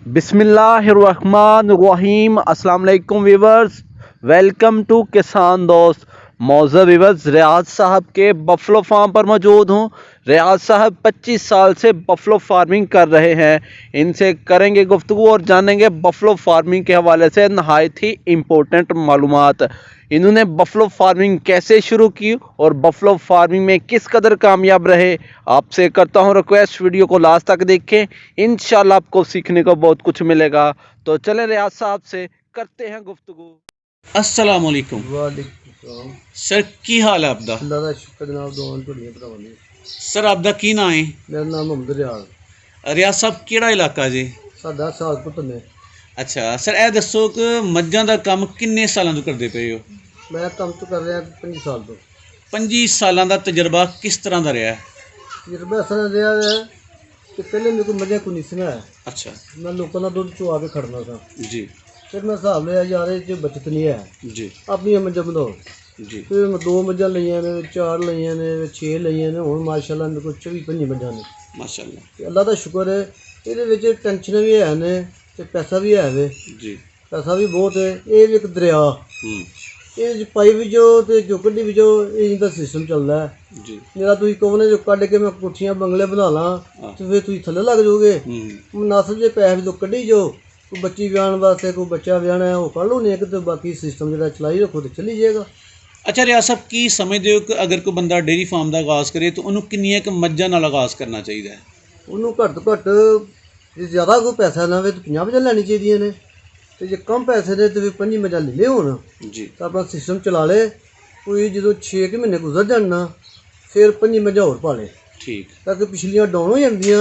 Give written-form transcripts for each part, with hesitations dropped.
बिस्मिल्लाहिर्रहमानिर्रहीम। अस्सलाम वालेकुम वीवर्स, वेलकम टू किसान दोस्त। मौजूद वीवर्स रियाज साहब के बफलो फार्म पर मौजूद हूँ। रियाज साहब 25 साल से बफलो फार्मिंग कर रहे हैं। इनसे करेंगे गुफ्तगू और जानेंगे बफलो फार्मिंग के हवाले से नहायत ही इम्पोर्टेंट मालूमात। इन्होंने बफलो फार्मिंग कैसे शुरू की और बफलो फार्मिंग में किस कदर कामयाब रहे। आपसे करता हूं रिक्वेस्ट, वीडियो को लास्ट तक देखें, इंशाल्लाह आपको सीखने को बहुत कुछ मिलेगा। तो चले रियाज साहब से करते हैं गुफ्तगू। अस्सलाम वालेकुम वालेकुम सर, की हाल है आपका? अल्लाह का शुक्र जनाब, दुआं तुहाड़ियां भरावां दी। सर आपका की नाम है? मेरा नाम मोहम्मद रियाज, रियाज साहब केड़ा इलाका जी? साडा सालपुर ने। अच्छा सर, ए दसो कि मज्जां दा काम किन्ने सालों तो करदे पे हो? मैं काम तो कर रहा 5 साल तो। 25 सालों का तजर्बा किस तरह का रहा है? तजर्बा ऐसा रहा है कि पहले मेरे को मजा को नहीं सुना है। अच्छा मैं लोगों का दुध चुआ के खड़ना था, जी फिर मैं हिसाब लिया यार ये बचत नहीं है, जी अपनी मजा बनाओ। जी फिर मैं 2 मजा लिया ने, 4 लिया ने, 6 लिया ने, हूँ माशाल्लाह मेरे को 24-25 मजा ने। माशाल्लाह ते अल्लाह का शुक्र है। ये टेंशन भी है ने ते पैसा भी है वे, जी पैसा भी बहुत है। ये एक दरिया, हम्म ਇਹ ਪਾਈ ਵੀ ਜੋ ਤੇ ਚੁੱਕੜੀ ਵੀ ਜੋ ਇਹਦਾ ਸਿਸਟਮ ਚੱਲਦਾ ਹੈ। जी ਜਿਹੜਾ ਤੁਸੀਂ ਕਹੋਗੇ ਜੋ ਕੱਢ ਕੇ ਮੈਂ ਕੋਠੀਆਂ ਬੰਗਲੇ ਬਣਾ ਲਾਂ हाँ ਤੇ ਫਿਰ ਤੁਸੀਂ ਥੱਲੇ ਲੱਗ ਜਾਓਗੇ। हम्म ਮੁਨਾਸਬ ਜੇ ਪੈਸੇ ਵੀ ਕੱਢੀ ਜੋ ਕੋਈ ਬੱਚੀ ਵਿਆਹਣ ਵਾਸਤੇ, ਕੋਈ ਬੱਚਾ ਵਿਆਹਣਾ ਹੈ ਉਹ ਕੱਢ ਲਓ, ਨਹੀਂ ਤੇ ਬਾਕੀ ਸਿਸਟਮ ਜਿਹੜਾ ਚਲਾਈ ਰੱਖੋ ਤੇ ਚੱਲੀ ਜਾਏਗਾ। अच्छा रियाज साहब की समझते हो कि अगर कोई बंदा डेयरी फार्म का आगाज़ करे तो उन्होंने किन्नियां क मज्जां नाल आगाज़ करना चाहिए? ਉਹਨੂੰ ਘੱਟ ਤੋਂ ਘੱਟ ਜੇ ਜ਼ਿਆਦਾ ਕੋਈ ਪੈਸਾ ਨਾ ਹੋਵੇ ਤਾਂ 50 ਮੱਝਾਂ ਲੈਣੀ ਚਾਹੀਦੀਆਂ ਨੇ, ਤੇ ਜੇ ਕਮ ਪੈਸੇ ਨੇ ਤੇ ਫਿਰ 5 ਮੱਝਾਂ ਲੈ ਲਿਓ ਹੁਣ जी ਤਾਂ ਆਪਣਾ ਸਿਸਟਮ ਚਲਾ ਲੇ। ਕੋਈ ਜਦੋਂ 6 ਕੁ ਮਹੀਨੇ ਗੁਜ਼ਰ ਜਾਣ ਨਾ ਫਿਰ 5 ਮੱਝਾਂ ਹੋਰ ਪਾ ਲੇ, ठीक ਤਾਂ ਕਿ ਪਿਛਲੀਆਂ ਡਾਊਨ ਹੋ ਜਾਂਦੀਆਂ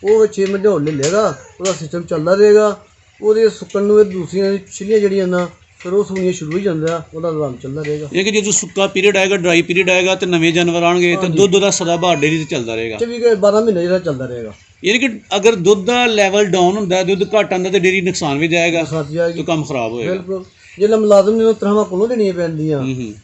ਉਹ 6 ਮੱਝਾਂ ਹੋਰ ਲੈ ਲੇਗਾ, ਉਹਦਾ ਸਿਸਟਮ ਚੱਲਦਾ ਰਹੇਗਾ। ਉਹਦੇ ਸੁੱਕਣ ਨੂੰ ਇਹ ਦੂਸਰੀਆਂ ਪਿਛਲੀਆਂ ਜਿਹੜੀਆਂ ਨਾ ਫਿਰ ਉਹ ਸੂਣੀਆਂ ਸ਼ੁਰੂ ਹੋ ਜਾਂਦਾ, ਉਹਦਾ ਆਰਾਮ ਚੱਲਦਾ ਰਹੇਗਾ। ये कि जो सुक्का पीरियड आएगा, ड्राई पीरियड आएगा तो नवे जानवर आएंगे तो दुध का सदा बहार डेयरी से चलता रहेगा। 12 ਮਹੀਨੇ ਜਿਹੜਾ ਚੱਲਦਾ ਰਹੇਗਾ। यानी कि अगर दुध का लैवल डाउन होंदा है, दुध घट आंदा तो डेयरी नुकसान भी जाएगा ਸਾਥ ਜਾਏਗੀ तो काम खराब होएगा। ਬਿਲਕੁਲ। ਜਿਹੜਾ ਮੁਲਾਜ਼ਮ ਨੇ ਉਹ ਤਰਾਹਾਂ ਕੋਲੋਂ ਦੇਣੀਆਂ ਪੈਂਦੀਆਂ,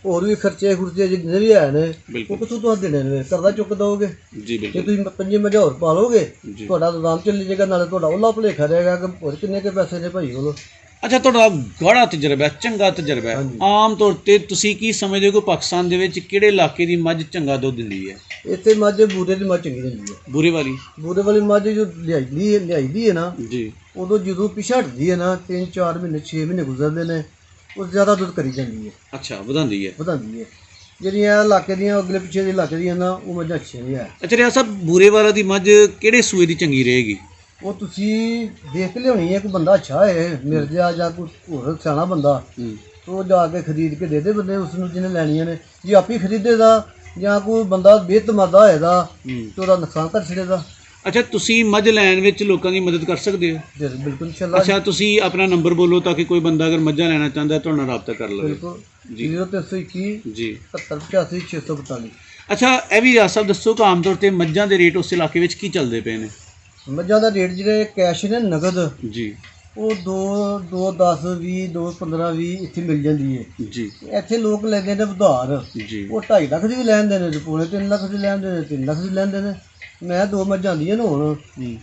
ਹੋਰ ਵੀ ਖਰਚੇ ਖੁਰਚੇ ਜਿੰਨੇ ਵੀ ਹੈ ਨੇ ਉਹ बिल्कुल ਕਿਥੋਂ ਤੁਹਾਨੂੰ ਦੇਣੇ ਨੇ, ਕਰਜ਼ਾ ਚੁੱਕ ਦੋਗੇ। जी ਜੇ बिल्कुल ਤੁਸੀਂ 5 ਮੱਝਾਂ ਹੋਰ ਪਾ ਲਓਗੇ जी। ਤੁਹਾਡਾ ਆਰਾਮ ਚੱਲੀ ਜਾਏਗਾ, ਨਾਲੇ ਤੁਹਾਡਾ ਉਹਲਾ ਭੁਲੇਖਾ ਰਹੇਗਾ ਕਿ ਹੋਰ ਕਿੰਨੇ ਕੇ ਪੈਸੇ ਨੇ ਭਾਈ ਕੋਲ। अच्छा, ਤੁਹਾਡਾ ਗਾੜਾ ਤਜਰਬਾ ਹੈ, ਚੰਗਾ ਤਜਰਬਾ ਹੈ। ਹਾਂਜੀ। ਆਮ ਤੌਰ ਤੇ ਤੁਸੀਂ ਕੀ ਸਮਝਦੇ ਹੋ ਕਿ ਪਾਕਿਸਤਾਨ ਦੇ ਵਿੱਚ ਕਿਹੜੇ ਇਲਾਕੇ ਦੀ ਮੱਝ ਚੰਗਾ ਦੁੱਧ ਦਿੰਦੀ ਹੈ? ਇੱਥੇ ਮੱਝ ਬੂਰੇ ਦੀ ਮੱਝ ਚੰਗੀ ਰਹਿੰਦੀ ਹੈ। ਬੂਰੇ ਵਾਲੀ? ਬੂਰੇ ਵਾਲੀ ਮੱਝ ਜੋ ਲਿਆਈਦੀ ਹੈ ਨਾ, ਜੀ ਉਦੋਂ ਜਦੋਂ ਪਿਛਾ ਹਟਦੀ ਹੈ ਨਾ 3-4 ਮਹੀਨੇ 6 ਮਹੀਨੇ ਗੁਜ਼ਰਦੇ ਨੇ ਉਹ ਜ਼ਿਆਦਾ ਦੁੱਧ ਕਰੀ ਜਾਂਦੀ ਹੈ, ਅੱਛਾ, ਵਧਾਉਂਦੀ ਹੈ। ਵਧਾਉਂਦੀ ਹੈ। ਜਿਹੜੀਆਂ ਇਲਾਕੇ ਦੀਆਂ ਅਗਲੇ ਪਿੱਛੇ ਦੇ ਇਲਾਕੇ ਦੀਆਂ ਨਾ ਉਹ ਮੱਝਾਂ ਅੱਛੀਆਂ ਨਹੀਂ ਹੈ। ਅੱਛਾ ਰਿਆਜ਼ ਸਾਹਿਬ, ਬੂਰੇ ਵਾਲਾ ਦੀ ਮੱਝ ਕਿਹੜੇ ਸੂਏ ਦੀ ਚੰਗੀ ਰਹੇਗੀ? ਉਹ ਤੁਸੀਂ ਦੇਖ ਕੇ ਲਿਆਉਣੀ ਹੈ, ਕੋਈ ਬੰਦਾ ਅੱਛਾ ਹੈ ਮਿਰਜ਼ਾ ਜਾਂ ਕੋਈ ਹੋਰ ਸਿਆਣਾ ਬੰਦਾ, ਉਹ ਜਾ ਕੇ ਖਰੀਦ ਕੇ ਦੇ ਦੇ ਬੰਦੇ ਉਸ ਨੂੰ ਜਿਹਨੇ ਲੈਣੀਆਂ ਨੇ। ਜੇ ਆਪੇ ਖਰੀਦੇਗਾ ਜਾਂ ਕੋਈ ਬੰਦਾ ਬੇਤਮਾਦਾ ਹੋਏਗਾ ਤੇ ਉਹਦਾ ਨੁਕਸਾਨ ਕਰ ਛੜੇਗਾ। ਅੱਛਾ, ਤੁਸੀਂ ਮੱਝ ਲੈਣ ਵਿੱਚ ਲੋਕਾਂ ਦੀ ਮਦਦ ਕਰ ਸਕਦੇ ਹੋ? ਬਿਲਕੁਲ ਇਨਸ਼ਾਅੱਲਾ। ਅੱਛਾ, ਤੁਸੀਂ ਆਪਣਾ ਨੰਬਰ ਬੋਲੋ ਤਾਂ ਕਿ ਕੋਈ ਬੰਦਾ ਅਗਰ ਮੱਝਾਂ ਲੈਣਾ ਚਾਹੁੰਦਾ ਤੁਹਾਡੇ ਨਾਲ ਰਾਬਤਾ ਕਰ ਲਵੇ। ਬਿਲਕੁਲ ਜੀ 0321 ਜੀ 7085 642। ਅੱਛਾ, ਇਹ ਵੀ ਰਿਆਜ਼ ਸਾਹਿਬ ਦੱਸੋ ਕਿ ਆਮ ਤੌਰ ਤੇ ਮੱਝਾਂ ਦੇ ਰੇਟ ਉਸ ਇਲਾਕੇ ਵਿੱਚ ਕੀ ਚੱਲਦੇ ਪਏ ਨੇ? ਮੱਝਾਂ ਦਾ ਰੇਟ ਜਿਹੜੇ ਕੈਸ਼ ਨੇ ਨਗਦ ਜੀ ਉਹ 2-10 20 2-15-20 ਇੱਥੇ ਮਿਲ ਜਾਂਦੀ ਹੈ। ਜੀ ਇੱਥੇ ਲੋਕ ਲੈਂਦੇ ਨੇ ਉਧਾਰ, ਜੀ ਉਹ 2.5 ਲੱਖ ਦੀ ਵੀ ਲੈਂਦੇ ਨੇ, ਪੌਣੇ 3 ਲੱਖ ਦੀ ਲੈਂਦੇ ਨੇ, 3 ਲੱਖ ਦੀ ਲੈਂਦੇ ਨੇ। ਮੈਂ 2 ਮੱਝਾਂ ਆਉਂਦੀਆਂ ਨੇ ਹੁਣ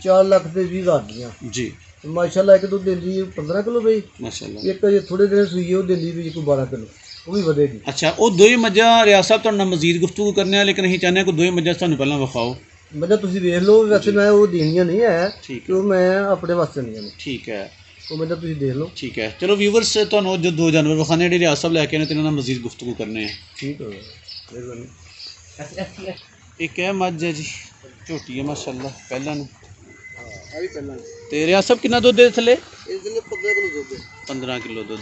4 ਲੱਖ ਤੇ 20 ਹਜ਼ਾਰ ਦੀਆਂ। ਜੀ ਮਾਸ਼ਾਅੱਲਾ ਇੱਕ ਦੁੱਧ ਦਿੰਦੀ 15 ਕਿਲੋ ਬਈ, ਮਾਸ਼ਾਅੱਲਾ। ਇੱਕ ਜੇ ਥੋੜੇ ਦਿਨ ਸੂਈ ਉਹ ਦਿੰਦੀ ਵੀ ਕੋਈ 12 ਕਿਲੋ, ਉਹ ਵੀ ਵਧੇਗੀ। ਅੱਛਾ, ਉਹ ਦੋਵੇਂ ਮੱਝਾਂ ਰਿਆਜ਼ ਸਾਹਿਬ ਤੁਹਾਡੇ ਨਾਲ ਮਜ਼ੀਦ ਗੁਫ਼ਤਗੂ ਕਰਨੇ ਆ, ਲੇਕਿਨ ਅਸੀਂ ਚਾਹੁੰਦੇ ਹਾਂ ਕਿ ਦੋਵੇਂ ਮੱਝਾਂ ਤੁਹਾਨੂੰ ਪਹਿਲਾਂ ਵਿਖਾਓ। ਮੱਝਾਂ ਤੁਸੀਂ ਵੇਖ ਲਓ, ਵੈਸੇ ਮੈਂ ਉਹ ਦੇਣੀਆਂ ਨਹੀਂ ਹੈ ਠੀਕ ਕਿ ਉਹ ਮੈਂ ਆਪਣੇ ਵਾਸਤੇ ਨਹੀਂ ਨੇ, ਠੀਕ ਹੈ ਉਹ ਮੱਝਾਂ ਤੁਸੀਂ ਦੇਖ ਲਓ। ਠੀਕ ਹੈ, ਚਲੋ ਵੀਵਰਸ, ਤੁਹਾਨੂੰ ਜੋ ਦੋ ਜਾਨਵਰ ਵਿਖਾਣੇ ਜਿਹੜੇ ਰਿਆਜ਼ ਸਾਹਿਬ ਲੈ ਕੇ ਆਏ ਨੇ ਤੇ ਇਹਨਾਂ ਨਾਲ ਮਜ਼ੀਦ ਗੁਫ਼ਤਗੂ ਕਰਨੇ ਆ। ਠੀਕ ਹੋ ਗਿਆ, ਮਿਹਰਬਾਨੀ। ਇੱਕ ਇਹ ਮੱਝ ਹੈ ਜੀ, ਝੋਟੀ ਹੈ ਮਾਸ਼ਾਅੱਲਾ ਪਹਿਲਾਂ ਨੂੰ। ਆ ਵੀ ਪਹਿਲਾਂ ਤੇ ਰਿਆਜ਼ ਸਾਹਿਬ ਕਿੰਨਾ ਦੁੱਧ ਦੇ ਥੱਲੇ? ਇਸ ਦੇ 15 ਕਿਲੋ ਦੁੱਧ ਹੈ। 15 ਕਿਲੋ ਦੁੱਧ,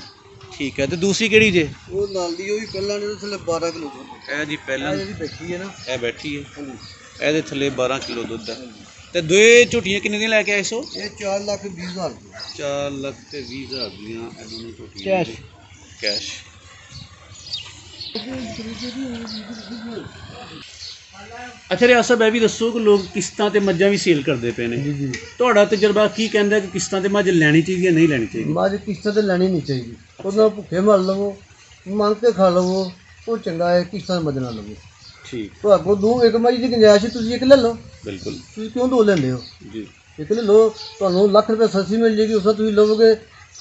ਠੀਕ ਹੈ। ਤੇ ਦੂਸਰੀ ਕਿਹੜੀ ਜੇ? ਉਹ ਨਾਲ ਦੀ ਉਹ ਵੀ ਪਹਿਲਾਂ ਨੇ ਥੱਲੇ 12 ਕਿਲੋ ਦੁੱਧ। ਇਹ ਜੀ ਪਹਿਲਾਂ ਇਹ ਜਿਹੜੀ ਬੈਠੀ ਹੈ ਨਾ, ਇਹ ਬੈਠੀ ਹੈ, ਹਾਂਜੀ, ਇਹਦੇ ਥੱਲੇ 12 ਕਿਲੋ ਦੁੱਧ ਹੈ। ਤੇ ਦੋਏ ਝੋਟੀਆਂ ਕਿੰਨੇ ਦੀਆਂ ਲੈ ਕੇ ਆਏ ਸੋ? ਇਹ 4 ਲੱਖ 20 ਹਜ਼ਾਰ ਦੀ 4 ਲੱਖ ਤੇ 20 ਹਜ਼ਾਰ ਦੀਆਂ ਇਹ ਦੋਨੋਂ ਝੋਟੀਆਂ ਕੈਸ਼। ਜੀ। ਕੈਸ਼। ਅੱਛਾ ਰਿਆਜ਼ ਸਾਹਿਬ, ਇਹ ਵੀ ਦੱਸੋ ਕਿ ਲੋਕ ਕਿਸ਼ਤਾਂ ਤੇ ਮੱਝਾਂ ਵੀ ਸੇਲ ਕਰਦੇ ਪਏ ਨੇ, ਜੀ ਜੀ। ਤੁਹਾਡਾ ਤਜਰਬਾ ਕੀ ਕਹਿੰਦਾ ਕਿ ਕਿਸ਼ਤਾਂ ਤੇ ਮੱਝ ਲੈਣੀ ਚਾਹੀਦੀ ਹੈ ਨਹੀਂ ਲੈਣੀ ਚਾਹੀਦੀ? ਮੱਝ ਕਿਸ਼ਤਾਂ ਤੇ ਲੈਣੀ ਨਹੀਂ ਚਾਹੀਦੀ, ਉਹਨਾਂ ਭੁੱਖੇ ਮਰ ਲਵੋ, ਮੰਗ ਕੇ ਖਾ ਲਵੋ, ਉਹ ਚੰਗਾ ਹੈ। ਕਿਸ਼ਤਾਂ ਮੱਝ ਨਾ ਲਵੋ। ਠੀਕ, ਤੁਹਾਡੇ ਕੋਲ ਦੋ ਇੱਕ ਮੱਝ ਦੀ ਗੁੰਜਾਇਸ਼ ਹੈ, ਤੁਸੀਂ ਇੱਕ ਲੈ ਲਓ। ਬਿਲਕੁਲ ਤੁਸੀਂ ਕਿਉਂ ਦੋ ਲੈਂਦੇ ਹੋ? ਜੀ। ਇੱਕ ਲੈ ਲਓ, ਤੁਹਾਨੂੰ ਲੱਖ ਰੁਪਏ ਸਸਤੀ ਮਿਲ ਜਾਏਗੀ, ਉਸ ਦਾ ਤੁਸੀਂ ਲਵੋਗੇ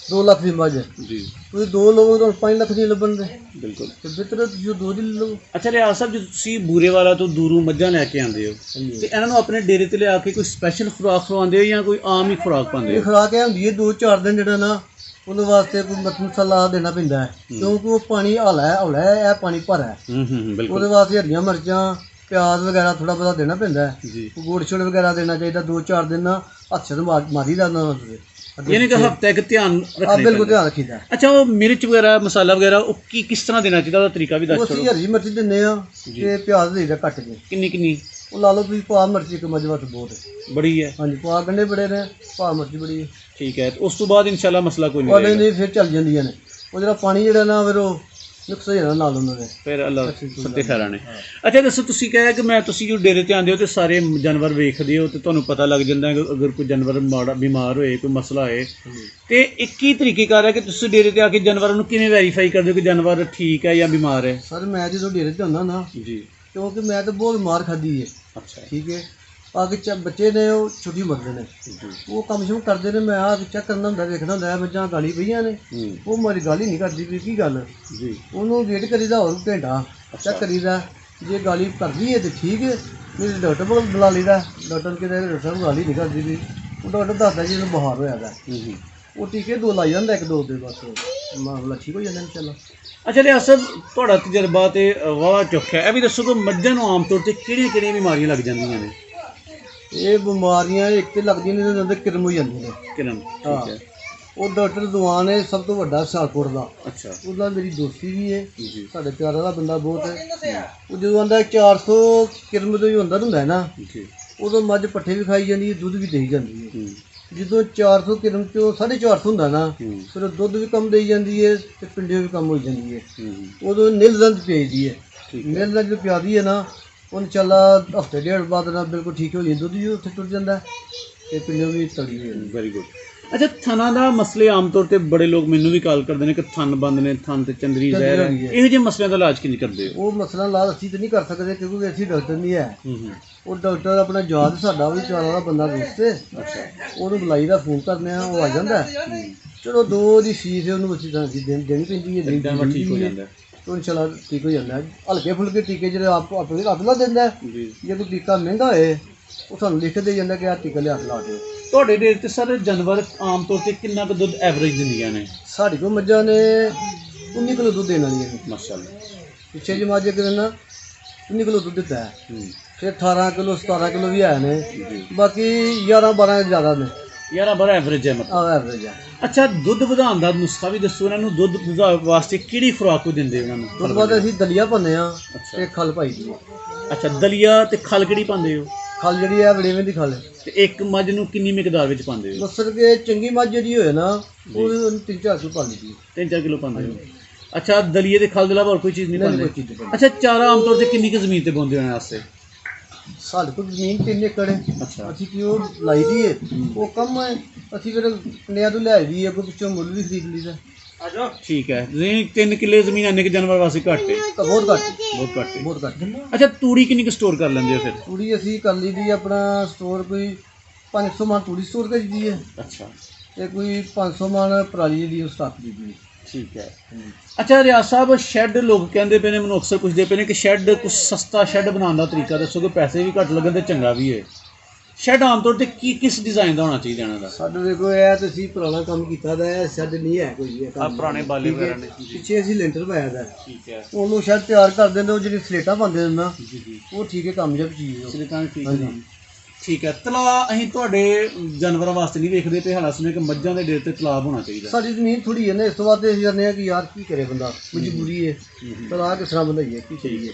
2 ਲੱਖ ਦੀ ਮੱਝ, ਜੀ ਤੁਸੀਂ 2 ਲਵੋਗੇ ਤੁਹਾਨੂੰ 5 ਲੱਖ ਦੀ ਲੱਭਣਗੇ, ਬਿਲਕੁਲ। ਤੇ ਬਿਹਤਰ ਤੁਸੀਂ 2 ਦੀ ਲੈ ਲਓ। ਅੱਛਾ ਰਿਆਜ਼ ਸਾਹਿਬ, ਜਦੋਂ ਤੁਸੀਂ ਬੂਰੇਵਾਲਾ ਤੋਂ ਦੂਰੋਂ ਮੱਝਾਂ ਲੈ ਕੇ ਆਉਂਦੇ ਹੋ ਤੇ ਇਹਨਾਂ ਨੂੰ ਆਪਣੇ ਡੇਰੇ ਤੇ ਲਿਆ ਕੇ ਕੋਈ ਸਪੈਸ਼ਲ ਖੁਰਾਕ ਖਵਾਉਂਦੇ ਹੋ ਜਾਂ ਕੋਈ ਆਮ ਹੀ ਖੁਰਾਕ ਪਾਉਂਦੇ ਇਹ ਹੋ? ਖੁਰਾਕ ਇਹ ਹੁੰਦੀ ਹੈ 2-4 ਦਿਨ ਜਿਹੜਾ ਨਾ ਉਹਦੇ ਵਾਸਤੇ ਕੋਈ ਮਸਾਲਾ ਦੇਣਾ ਪੈਂਦਾ ਹੈ, ਕਿਉਂਕਿ ਉਹ ਪਾਣੀ ਹੌਲਾ ਹੈ, ਇਹ ਪਾਣੀ ਭਰਾ ਹੈ, ਬਿਲਕੁਲ ਉਹਦੇ ਵਾਸਤੇ ਹਰੀਆਂ ਮਿਰਚਾਂ, ਪਿਆਜ਼ ਵਗੈਰਾ ਥੋੜਾ ਬਹੁਤਾ ਦੇਣਾ ਪੈਂਦਾ ਹੈ, ਜੀ। ਗੁੜ ਛੁੜ ਵਗੈਰਾ ਦੇਣਾ ਚਾਹੀਦਾ। 2-4 ਦਿਨ ਨਾ ਹੱਥ ਸੇ ਮਾਰੀ ਦਾ ਨਾ ਯਾਨੀ ਕਿ ਹਫ਼ਤਾ ਇੱਕ ਧਿਆਨ ਰੱਖਣਾ ਬਿਲਕੁਲ ਧਿਆਨ ਰੱਖੀਦਾ। ਅੱਛਾ, ਉਹ ਮਿਰਚ ਵਗੈਰਾ ਮਸਾਲਾ ਵਗੈਰਾ ਉਹ ਕਿਸ ਤਰ੍ਹਾਂ ਦੇਣਾ ਚਾਹੀਦਾ, ਉਹਦਾ ਤਰੀਕਾ ਵੀ ਦੱਸ ਉਹ ਦਿਓ। ਅਸੀਂ ਹਰੀ ਮਿਰਚ ਦਿੰਦੇ ਆ ਤੇ ਪਿਆਜ਼ ਦੇਈਦਾ ਕੱਟ ਕੇ। ਕਿੰਨੀ ਉਹ ਲਾ ਲਓ ਤੁਸੀਂ, ਪਾ ਮਿਰਚ ਇੱਕ ਮੱਝ ਵਾਸਤੇ ਬਹੁਤ ਹੈ। ਬੜੀ ਹੈ? ਹਾਂਜੀ, ਪਾ ਗੰਢੇ ਬੜੇ ਨੇ, ਪਾ ਮਿਰਚ ਬੜੀ ਹੈ। ਠੀਕ ਹੈ, ਤੇ ਉਸ ਤੋਂ ਬਾਅਦ ਇਨਸ਼ਾਅੱਲਾ ਮਸਲਾ ਕੋਈ ਉਹ ਨਹੀਂ ਨਹੀਂ ਫਿਰ ਚੱਲ ਜਾਂਦੀਆਂ ਨੇ। ਉਹ ਜਿਹੜਾ ਪਾਣੀ ਜਿਹੜਾ ਨਾ ਫਿਰ ਉਹ ਮਿਕਸ ਹੋ ਜਾਣਾ ਨਾਲ ਉਹਨਾਂ ਦੇ। ਫਿਰ ਅੱਲਾ ਸੱਤੇ ਖੈਰਾਂ ਨੇ। ਅੱਛਾ ਦੱਸੋ, ਤੁਸੀਂ ਕਿਹਾ ਕਿ ਤੁਸੀਂ ਜੋ ਡੇਰੇ ਤੇ ਆਉਂਦੇ ਹੋ ਤੇ ਸਾਰੇ ਜਾਨਵਰ ਵੇਖਦੇ ਹੋ ਤੇ ਤੁਹਾਨੂੰ ਪਤਾ ਲੱਗ ਜਾਂਦਾ ਹੈ ਅਗਰ ਕੋਈ ਜਾਨਵਰ ਮਾੜਾ ਬਿਮਾਰ ਹੋਏ, ਕੋਈ ਮਸਲਾ ਹੋਏ, ਤੇ ਇੱਕ ਹੀ ਤਰੀਕੇਕਾਰ ਹੈ ਕਿ ਤੁਸੀਂ ਡੇਰੇ ਤੇ ਆ ਕੇ ਜਾਨਵਰਾਂ ਨੂੰ ਕਿਵੇਂ ਵੈਰੀਫਾਈ ਕਰਦੇ ਹੋ ਕਿ ਜਾਨਵਰ ਠੀਕ ਹੈ ਜਾਂ ਬਿਮਾਰ ਹੈ? ਸਰ ਮੈਂ ਜਦੋਂ ਡੇਰੇ ਤੇ ਹੁੰਦਾ ਨਾ, ਜੀ, ਕਿਉਂਕਿ ਮੈਂ ਤਾਂ ਬਹੁਤ ਮਾਰ ਖਾਧੀ ਹੈ, ਅੱਛਾ ਠੀਕ ਹੈ। ਆ ਕੇ ਬੱਚੇ ਨੇ ਉਹ ਛੁੱਟੀ ਮਰਦੇ ਨੇ, ਉਹ ਕੰਮ ਸ਼ੁਰੂ ਕਰਦੇ ਨੇ, ਮੈਂ ਆ ਕੇ ਚੈੱਕ ਕਰਨਾ ਹੁੰਦਾ, ਵੇਖਣਾ ਹੁੰਦਾ ਬੱਚਾ ਗਾਲੀ ਪਈਆਂ ਨੇ, ਉਹ ਮੇਰੀ ਗਾਲੀ ਨਹੀਂ ਕਰਦੀ ਵੀ ਕੀ ਗੱਲ ਜੀ, ਉਹਨੂੰ ਵੇਟ ਕਰੀਦਾ ਹੋਰ ਘੰਟਾ ਚੈੱਕ ਕਰੀਦਾ, ਜੇ ਗਾਲੀ ਕਰਦੀ ਹੈ ਤੇ ਠੀਕ ਹੈ, ਨਹੀਂ ਡਾਕਟਰ ਕੋਲ ਬੁਲਾ ਲਈਦਾ, ਡਾਕਟਰ ਕਿਤੇ ਡਾਕਟਰ ਸਾਹਿਬ ਗਾਲੀ ਨਹੀਂ ਕਰਦੀ ਵੀ, ਉਹ ਡਾਕਟਰ ਦੱਸਦਾ ਜੀ ਇਹਨੂੰ ਬੁਖਾਰ ਹੋਇਆ ਗਾ, ਉਹ ਟੀਕੇ 2 ਲਾਈ ਜਾਂਦਾ, 1-2 ਦੇ ਬਸ ਮਾਮਲਾ ਠੀਕ ਹੋ ਜਾਂਦਾ ਇਨਸ਼ਾਅੱਲਾ। ਅੱਛਾ ਰਿਆਜ਼ ਸਾਹਿਬ, ਤੁਹਾਡਾ ਤਜਰਬਾ ਤੇ ਵਾਹਵਾ ਚੁੱਕ ਹੈ, ਇਹ ਵੀ ਦੱਸੋ ਕਿ ਮੱਝਾਂ ਨੂੰ ਆਮ ਤੌਰ ਤੇ ਕਿਹੜੀਆਂ ਬਿਮਾਰੀਆਂ ਲੱਗ ਜਾਂਦੀਆਂ ਨੇ? ਇਹ ਬਿਮਾਰੀਆਂ ਇੱਕ ਤੇ ਲੱਗਦੀਆਂ ਨੇ, ਇਹਨਾਂ ਦੇ ਕਿਰਮ ਹੋ ਜਾਂਦੇ ਨੇ। ਕਿਰਨ, ਹਾਂ, ਠੀਕ ਹੈ। ਉਹ ਡਾਕਟਰ ਦੁਆਨ ਹੈ ਸਭ ਤੋਂ ਵੱਡਾ ਸਿਆਲਕੋਟ ਦਾ, ਅੱਛਾ ਉਹਦਾ ਮੇਰੀ ਦੋਸਤੀ ਵੀ ਹੈ, ਜੀ, ਸਾਡੇ ਪਿਆਰਾ ਦਾ ਬੰਦਾ ਬਹੁਤ ਹੈ। ਉਹ ਜਦੋਂ ਆਂਦਾ 400 ਕਿਰਮ ਤੋਂ ਹੀ ਹੁੰਦਾ ਹੁੰਦਾ ਹੈ ਨਾ, ਜੀ, ਉਦੋਂ ਮੱਝ ਪੱਠੇ ਵੀ ਖਾਈ ਜਾਂਦੀ ਹੈ, ਦੁੱਧ ਵੀ ਦੇਈ ਜਾਂਦੀ ਹੈ। ਜਦੋਂ 400 ਕਿਰਮ ਚੋਂ 450 ਹੁੰਦਾ ਨਾ, ਫਿਰ ਉਹ ਦੁੱਧ ਵੀ ਕੰਮ ਦੇਈ ਜਾਂਦੀ ਹੈ ਤੇ ਪਿੰਡੇ ਵੀ ਕੰਮ ਹੋ ਜਾਂਦੀ ਹੈ। ਉਦੋਂ ਨਿਲਦੰਦ ਭੇਜਦੀ ਹੈ, ਨਿਲਦੰਦ ਜੋ ਪਿਆਦੀ ਹੈ ਨਾ, ਉਹਨੂੰ ਚੱਲਾ ਹਫ਼ਤੇ 1.5 ਬਾਅਦ ਨਾਲ ਬਿਲਕੁਲ ਠੀਕ ਹੋ ਜਾਂਦੀ, ਦੁੱਧ ਵੀ ਉੱਥੇ ਟੁੱਟ ਜਾਂਦਾ ਤੇ ਪਿੰਡੇ ਵੀ ਤਲੀ ਹੋ ਜਾਂਦੀ। Very good. ਅੱਛਾ, ਥਣਾ ਦਾ ਮਸਲੇ ਆਮ ਤੌਰ ਤੇ ਬੜੇ ਲੋਕ ਮੈਨੂੰ ਵੀ ਕਾਲ ਕਰਦੇ ਨੇ ਕਿ ਥਣ ਬੰਦ ਨੇ, ਥਣ ਤੇ ਚੰਦਰੀ ਜ਼ਹਿਰ ਹੈ, ਇਹੋ ਜਿਹੇ ਮਸਲਿਆਂ ਦਾ ਇਲਾਜ ਕਿਵੇਂ ਕਰਦੇ ਹੋ? ਉਹ ਮਸਲਾ ਇਲਾਜ ਅਸੀਂ ਤਾਂ ਨਹੀਂ ਕਰ ਸਕਦੇ, ਕਿਉਂਕਿ ਅਸੀਂ ਡਾਕਟਰ ਨਹੀਂ ਹੈ। ਉਹ ਡਾਕਟਰ ਆਪਣਾ ਯਾਦ ਸਾਡਾ ਵੀ ਚਾਰਾ ਦਾ ਬੰਦਾ ਵੇਖਦੇ, ਉਹਨੂੰ ਬੁਲਾਈ ਦਾ ਫੋਨ ਕਰਨੇ ਆ, ਉਹ ਆ ਜਾਂਦਾ। ਚਲੋ 2 ਦੀ ਫੀਸ ਉਹਨੂੰ ਅਸੀਂ ਤਾਂ ਦੇਣੀ ਪੈਂਦੀ ਹੈ, ਠੀਕ ਹੋ ਜਾਂਦਾ, ਉਹ ਇਨਸ਼ਾਅੱਲਾ ਠੀਕ ਹੋ ਜਾਂਦਾ। ਹਲਕੇ ਫੁਲਕੇ ਟੀਕੇ ਜਿਹੜੇ ਆਪਣੇ ਹੱਥ ਲਾ ਦਿੰਦਾ, ਜੇ ਕੋਈ ਟੀਕਾ ਮਹਿੰਗਾ ਹੋਏ ਉਹ ਸਾਨੂੰ ਲਿਖ ਦੇ ਜਾਂਦਾ ਕਿ ਆਹ ਟੀਕਾ ਲਿਆ ਕੇ ਲਾ ਦਿਓ। ਤੁਹਾਡੇ ਡੇਰੇ ਤੇ ਸਰ ਜਾਨਵਰ ਆਮ ਤੌਰ ਤੇ ਕਿੰਨਾ ਕੁ ਦੁੱਧ ਐਵਰੇਜ ਦਿੰਦੀਆਂ ਨੇ? ਸਾਡੀ ਕੋਲ ਮੱਝਾਂ ਨੇ 19 ਕਿਲੋ ਦੁੱਧ ਦੇਣ ਵਾਲੀਆਂ ਨੇ। ਮਾਸ਼ਾਅੱਲਾ। ਪਿੱਛੇ ਜਿਹੇ ਮੱਝ ਕਿਤੇ ਨਾ 19 ਕਿਲੋ ਦੁੱਧ ਦਿੱਤਾ ਹੈ, ਫਿਰ 18 ਕਿਲੋ 17 ਕਿਲੋ ਵੀ ਆਏ ਨੇ, ਬਾਕੀ 11-12 ਜ਼ਿਆਦਾ ਨੇ। 11-12 ਐਵਰੇਜ ਹੈ ਮਤਲਬ? ਐਵਰੇਜ ਹੈ। ਅੱਛਾ, ਦੁੱਧ ਵਧਾਉਣ ਦਾ ਨੁਸਖਾ ਵੀ ਦੱਸੋ, ਇਹਨਾਂ ਨੂੰ ਦੁੱਧ ਵਧਾਉਣ ਵਾਸਤੇ ਕਿਹੜੀ ਖੁਰਾਕ ਦਿੰਦੇ ਉਹਨਾਂ ਨੂੰ? ਦੁੱਧ ਬਾਅਦ ਅਸੀਂ ਦਲੀਆ ਪਾਉਂਦੇ ਹਾਂ ਤੇ ਖਲ ਪਾਈ ਦੀ ਹੈ। ਅੱਛਾ, ਦਲੀਆ ਤੇ ਖਲ ਕਿਹੜੀ ਪਾਉਂਦੇ ਹੋ? ਖਲ ਜਿਹੜੀ ਹੈ ਵੜੇਵੇਂ ਦੀ ਖਲ, ਤੇ ਇੱਕ ਮੱਝ ਨੂੰ ਕਿੰਨੀ ਮਿਕਦਾਰ ਵਿੱਚ ਪਾਉਂਦੇ ਹੋ? ਮਸਲ ਕੇ ਚੰਗੀ ਮੱਝ ਜਿਹੜੀ ਹੋਏ ਨਾ, ਉਹ 3-4 ਕਿਲੋ ਪਾ ਲਈਦੀ ਹੈ। 3-4 ਕਿਲੋ ਪਾਉਂਦੇ ਹੋ? ਅੱਛਾ, ਦਲੀਏ ਤੇ ਖਲ ਦੇ ਇਲਾਵਾ ਹੋਰ ਕੋਈ ਚੀਜ਼ ਨਹੀਂ ਕੋਈ ਪਾਉਂਦੇ? ਚੀਜ਼ ਨਹੀਂ। ਅੱਛਾ, ਚਾਰਾ ਆਮ ਤੌਰ ਤੇ ਕਿੰਨੀ ਕੁ ਜ਼ਮੀਨ ਤੇ ਪਾਉਂਦੇ ਹੋ ਇਹਨਾਂ ਵਾਸਤੇ? ਸਾਡੇ ਕੋਲ ਜ਼ਮੀਨ 3 ਏਕੜ ਹੈ, ਅੱਛਾ, ਅਸੀਂ ਕਿਉਂ ਲਾਈ ਦੀ ਹੈ, ਉਹ ਕੰਮ ਹੈ, ਅਸੀਂ ਫਿਰ ਪਿੰਡਿਆਂ ਤੋਂ ਲਿਆਈ ਦੀ ਹੈ, ਕੋਈ ਪਿੱਛੋਂ ਮੁੱਲ ਵੀ ਖਰੀਦ ਲਈਦਾ। ਠੀਕ ਹੈ। ਤੁਸੀਂ 3 ਕਿੱਲੇ ਜ਼ਮੀਨ ਇੰਨੇ ਕੁ ਜਾਨਵਰ ਵਾਸਤੇ ਘੱਟ ਹੈ? ਬਹੁਤ ਘੱਟ, ਬਹੁਤ ਘੱਟ ਹੈ। ਬਹੁਤ ਘੱਟ। ਅੱਛਾ, ਤੂੜੀ ਕਿੰਨੀ ਕੁ ਸਟੋਰ ਕਰ ਲੈਂਦੇ ਹੋ ਫਿਰ? ਤੂੜੀ ਅਸੀਂ ਕਰ ਲਈ ਦੀ ਆਪਣਾ ਸਟੋਰ, ਕੋਈ 500 ਮਣ ਤੂੜੀ ਸਟੋਰ ਕਰੀ ਦੀ ਹੈ ਅੱਛਾ, ਤੇ ਕੋਈ 500 ਮਣ ਪਰਾਲੀ ਜਿਹੜੀ ਉਹ ਸਟਾਕ ਦੀ ਦੀ। ਠੀਕ ਹੈ। ਅੱਛਾ ਰਿਆਜ਼ ਸਾਹਿਬ, ਸ਼ੈੱਡ ਲੋਕ ਕਹਿੰਦੇ ਪਏ ਨੇ, ਮੈਨੂੰ ਅਕਸਰ ਪੁੱਛਦੇ ਪਏ ਨੇ ਕਿ ਸ਼ੈੱਡ ਕੁਛ ਸਸਤਾ ਸ਼ੈੱਡ ਬਣਾਉਣ ਦਾ ਤਰੀਕਾ ਦੱਸੋ ਕਿ ਪੈਸੇ ਵੀ ਘੱਟ ਲੱਗਣ ਤੇ ਚੰਗਾ ਵੀ ਹੈ। ਸ਼ੈੱਡ ਆਮ ਤੌਰ ਤੇ ਕਿਸ ਡਿਜ਼ਾਈਨ ਦਾ ਹੋਣਾ ਚਾਹੀਦਾ ਇਹਨਾਂ ਦਾ? ਸਾਡੇ ਦੇਖੋ ਇਹ ਤੁਸੀਂ ਪੁਰਾਣਾ ਕੰਮ ਕੀਤਾ ਦਾ ਹੈ, ਸ਼ੈੱਡ ਨਹੀਂ ਹੈ ਕੋਈ ਇਹ ਕੰਮ। ਪੁਰਾਣੇ ਬਾਲੇ ਵਗੈਰਾ ਨੇ। ਪਿੱਛੇ ਅਸੀਂ ਲੈਂਟਰ ਪਾਇਆ ਦਾ, ਠੀਕ ਹੈ। ਉਹਨੂੰ ਸ਼ੈੱਡ ਤਿਆਰ ਕਰ ਦਿੰਦੇ, ਉਹ ਜਿਹੜੀ ਸਲੇਟਾਂ ਪਾਉਂਦੇ ਨੇ ਨਾ, ਜੀ, ਉਹ ਠੀਕ ਹੈ, ਕਾਮਯਾਬ ਚੀਜ਼ ਹੈ। ਠੀਕ ਹੈ। ਤਲਾਅ ਅਸੀਂ ਤੁਹਾਡੇ ਜਾਨਵਰਾਂ ਵਾਸਤੇ ਨਹੀਂ ਵੇਖਦੇ ਤੇ ਹਾਲਾ ਸੁਣਿਆ ਕਿ ਮੱਝਾਂ ਦੇ ਡੇਰੇ ਤੇ ਤਲਾਅ ਹੋਣਾ ਚਾਹੀਦਾ। ਸਾਡੀ ਜ਼ਮੀਨ ਥੋੜੀ ਹੈ ਨਾ, ਇਸ ਤੋਂ ਬਾਅਦ ਅਸੀਂ ਜਾਂਦੇ ਹਾਂ ਕਿ ਯਾਰ ਕੀ ਕਰੇ ਬੰਦਾ, ਮਜਬੂਰੀ ਹੈ, ਤਲਾਕ ਕਿਸ ਤਰ੍ਹਾਂ ਬੰਦਾ ਹੀ ਹੈ, ਕੀ ਕਰੀਏ।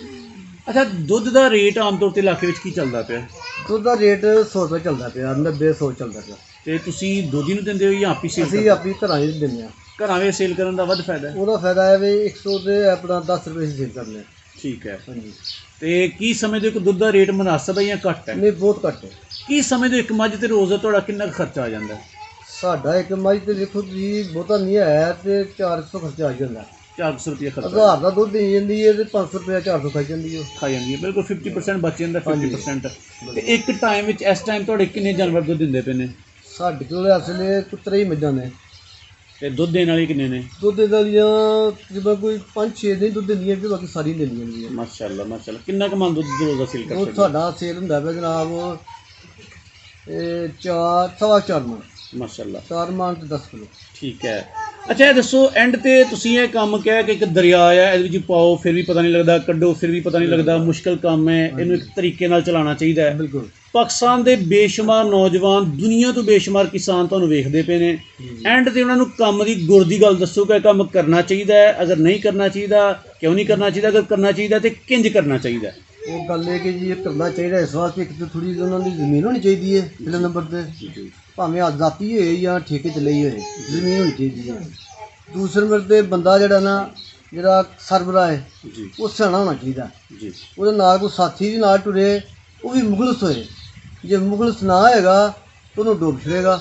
ਅੱਛਾ, ਦੁੱਧ ਦਾ ਰੇਟ ਆਮ ਤੌਰ ਤੇ ਇਲਾਕੇ ਵਿੱਚ ਕੀ ਚੱਲਦਾ ਪਿਆ? ਦੁੱਧ ਦਾ ਰੇਟ 100 ਰੁਪਏ ਚੱਲਦਾ ਪਿਆ, 90-100 ਚੱਲਦਾ ਪਿਆ। ਤੇ ਤੁਸੀਂ ਦੋਧੀ ਨੂੰ ਦਿੰਦੇ ਹੋ ਜਾਂ ਆਪੀ ਸੇਲ? ਅਸੀਂ ਆਪਣੀ ਘਰਾਂ 'ਚ ਦਿੰਦੇ ਹਾਂ। ਘਰਾਂ ਵਿੱਚ ਸੇਲ ਕਰਨ ਦਾ ਵੱਧ ਫਾਇਦਾ ਹੈ? ਉਹਦਾ ਫਾਇਦਾ ਹੈ ਵੀ 100 ਦੇ ਆਪਣਾ 10 ਰੁਪਏ ਅਸੀਂ ਸੇਲ ਕਰਨੇ ਆ। ਠੀਕ ਹੈ। ਹਾਂਜੀ। ਤੇ ਕੀ ਸਮਝਦੇ ਹੋ ਕਿ ਦੁੱਧ ਦਾ ਰੇਟ ਮੁਨਾਸਬ ਹੈ ਜਾਂ ਘੱਟ ਹੈ? ਨਹੀਂ, ਬਹੁਤ ਘੱਟ ਹੈ। ਕੀ ਸਮਝਦੇ ਹੋ ਇੱਕ ਮੱਝ ਤੇ ਰੋਜ਼ ਦਾ ਤੁਹਾਡਾ ਕਿੰਨਾ ਕੁ ਖਰਚਾ ਆ ਜਾਂਦਾ? ਸਾਡਾ ਇੱਕ ਮੱਝ ਤੇ ਦੇਖੋ ਤੁਸੀਂ ਬਹੁਤਾ ਨਹੀਂ ਹੈ ਤੇ 400 ਖਰਚਾ ਆ ਜਾਂਦਾ। 400 ਰੁਪਏ ਖਰਚਾ 1000 ਦਾ ਦੁੱਧ ਦੇ ਜਾਂਦੀ ਹੈ ਤੇ 500 ਰੁਪਏ 400 ਖਾਈ ਜਾਂਦੀ ਹੈ। ਖਾ ਜਾਂਦੀ ਹੈ, ਬਿਲਕੁਲ 50% ਬਚ ਜਾਂਦਾ 50%। ਤੇ ਇੱਕ ਟਾਈਮ ਵਿੱਚ ਇਸ ਟਾਈਮ ਤੁਹਾਡੇ ਕਿੰਨੇ ਜਾਨਵਰ ਦੁੱਧ ਦਿੰਦੇ ਪਏ ਨੇ? ਸਾਡੇ ਕੋਲ ਅਸਲੇ ਕੁੱਤਰੇ ਹੀ ਮੱਝਾਂ ਨੇ। ਤੇ ਦੁੱਧ ਦੇਣ ਵਾਲੇ ਕਿੰਨੇ ਨੇ? ਦੁੱਧ ਵਾਲੀਆਂ ਜਿਵੇਂ ਕੋਈ 5-6 ਦਿਨ ਦੁੱਧ ਦਿੰਦੀਆਂ ਕਿ ਬਾਕੀ ਸਾਰੀਆਂ ਦਿੰਦੀਆਂ ਨੇ। ਮਾਸ਼ਾਅੱਲਾ ਮਾਸ਼ਾਅੱਲਾ। ਕਿੰਨਾ ਕੁ ਮਨ ਦੁੱਧ ਰੋਜ਼ ਦਾ ਸੇਲ ਕਰ ਉਹ ਸਕਦੇ? ਸਾਡਾ ਸੇਲ ਹੁੰਦਾ ਪਿਆ ਜਨਾਬ ਇਹ 4.25 ਮਣ, ਮਾਸ਼ਾਅੱਲਾ 4 ਮਣ ਤੇ 10 ਕਿਲੋ। ਠੀਕ ਹੈ। ਅੱਛਾ ਇਹ ਦੱਸੋ, ਐਂਡ ਤੇ ਤੁਸੀਂ ਇਹ ਕੰਮ ਕਿਹਾ ਕਿ ਇੱਕ ਦਰਿਆ ਆ, ਇਹਦੇ ਵਿੱਚ ਪਾਓ ਫਿਰ ਵੀ ਪਤਾ ਨਹੀਂ ਲੱਗਦਾ, ਕੱਢੋ ਫਿਰ ਵੀ ਪਤਾ ਨਹੀਂ ਲੱਗਦਾ, ਮੁਸ਼ਕਲ ਕੰਮ ਹੈ, ਇਹਨੂੰ ਇੱਕ ਤਰੀਕੇ ਨਾਲ ਚਲਾਉਣਾ ਚਾਹੀਦਾ ਹੈ। ਬਿਲਕੁਲ। ਪਾਕਿਸਤਾਨ ਦੇ ਬੇਸ਼ੁਮਾਰ ਨੌਜਵਾਨ, ਦੁਨੀਆ ਤੋਂ ਬੇਸ਼ੁਮਾਰ ਕਿਸਾਨ ਤੁਹਾਨੂੰ ਵੇਖਦੇ ਪਏ ਨੇ, ਐਂਡ ਤੇ ਉਹਨਾਂ ਨੂੰ ਕੰਮ ਦੀ ਗੁਰ ਦੀ ਗੱਲ ਦੱਸੋ ਕਿ ਇਹ ਕੰਮ ਕਰਨਾ ਚਾਹੀਦਾ ਹੈ, ਅਗਰ ਨਹੀਂ ਕਰਨਾ ਚਾਹੀਦਾ ਕਿਉਂ ਨਹੀਂ ਕਰਨਾ ਚਾਹੀਦਾ, ਅਗਰ ਕਰਨਾ ਚਾਹੀਦਾ ਤੇ ਕਿੰਜ ਕਰਨਾ ਚਾਹੀਦਾ? ਉਹ ਗੱਲ ਹੈ ਕਿ ਜੀ ਇਹ ਕਰਨਾ ਚਾਹੀਦਾ ਇਸ ਵਾਸਤੇ ਇੱਕ ਤਾਂ ਥੋੜੀ ਉਹਨਾਂ ਦੀ ਜ਼ਮੀਨ ਹੋਣੀ ਚਾਹੀਦੀ ਹੈ ਪਹਿਲੇ ਨੰਬਰ ਤੇ, ਭਾਵੇਂ ਆਜ਼ਾਦੀ ਹੋਏ ਜਾਂ ਠੇਕੇ ਤੇ ਲਈ ਹੋਏ, ਜ਼ਮੀਨ ਹੋਣੀ ਚਾਹੀਦੀ ਹੈ। ਦੂਸਰੇ ਨੰਬਰ ਤੇ ਬੰਦਾ ਜਿਹੜਾ ਸਰਬਰਾ ਹੈ ਜੀ ਉਹ ਸਿਆਣਾ ਹੋਣਾ ਚਾਹੀਦਾ। ਜੀ ਉਹਦੇ ਨਾਲ ਕੋਈ ਸਾਥੀ ਵੀ ਨਾਲ ਟੁਰੇ, ਉਹ ਵੀ ਮੁਖਲਸ ਹੋਏ। ਜੇ ਮੁਖਲਸ ਨਾ ਹੋਏਗਾ ਤਾਂ ਉਹਨੂੰ ਡੁੱਬ ਛੜੇਗਾ,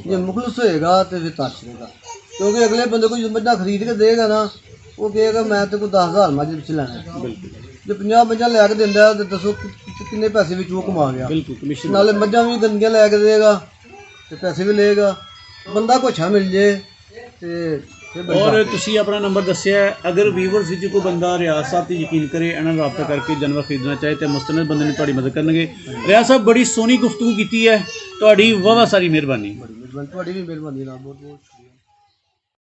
ਜੇ ਮੁਖਲਸ ਹੋਏਗਾ ਤਾਂ ਫਿਰ ਤਰ ਛੜੇਗਾ। ਕਿਉਂਕਿ ਅਗਲੇ ਬੰਦੇ ਕੋਈ ਮੱਝਾਂ ਖਰੀਦ ਕੇ ਦੇਗਾ ਨਾ, ਉਹ ਕਹੇਗਾ ਮੈਂ ਤੇ ਕੋਈ 10,000 ਮੱਝ ਵਿੱਚ ਲੈਣਾ। ਬਿਲਕੁਲ ਜੇ 50 ਮੱਝਾਂ ਲੈ ਕੇ ਦਿੰਦਾ ਤਾਂ ਦੱਸੋ ਕਿੰਨੇ ਪੈਸੇ ਵਿੱਚ ਉਹ ਕਮਾ ਗਿਆ। ਬਿਲਕੁਲ ਕਮਿਸ਼ਨ ਨਾਲੇ ਮੱਝਾਂ ਵੀ ਗੰਦੀਆਂ ਲੈ ਕੇ ਦੇਗਾ ਤੇ ਪੈਸੇ ਵੀ ਲਏਗਾ। ਬੰਦਾ ਕੋਛਾ ਮਿਲ ਜੇ ਤੇ ਫਿਰ ਬੰਦਾ। ਔਰ ਤੁਸੀਂ ਆਪਣਾ ਨੰਬਰ ਦੱਸਿਆ ਹੈ, ਅਗਰ ਵੀਵਰਸ ਵਿੱਚ ਕੋਈ ਬੰਦਾ ਰਿਆਜ਼ ਸਾਹਿਬ ਤੇ ਯਕੀਨ ਕਰੇ, ਇਹਨਾਂ ਨਾਲ ਰਾਬਤਾ ਕਰਕੇ ਜਾਨਵਰ ਖਰੀਦਣਾ ਚਾਹੇ ਤੇ ਮੁਸਤਨਦ ਬੰਦੇ ਨੇ ਤੁਹਾਡੀ ਮਦਦ ਕਰਨਗੇ। ਰਿਆਜ਼ ਸਾਹਿਬ ਬੜੀ ਸੋਹਣੀ ਗੁਫ਼ਤਗੂ ਕੀਤੀ ਹੈ, ਤੁਹਾਡੀ ਵਾਹਵਾ ਸਾਰੀ ਮਿਹਰਬਾਨੀ। ਬੜੀ ਮਿਹਰਬਾਨੀ, ਤੁਹਾਡੀ ਵੀ ਮਿਹਰਬਾਨੀ ਨਾਲ ਬਹੁਤ ਬਹੁਤ ਸ਼ੁਕਰੀਆ।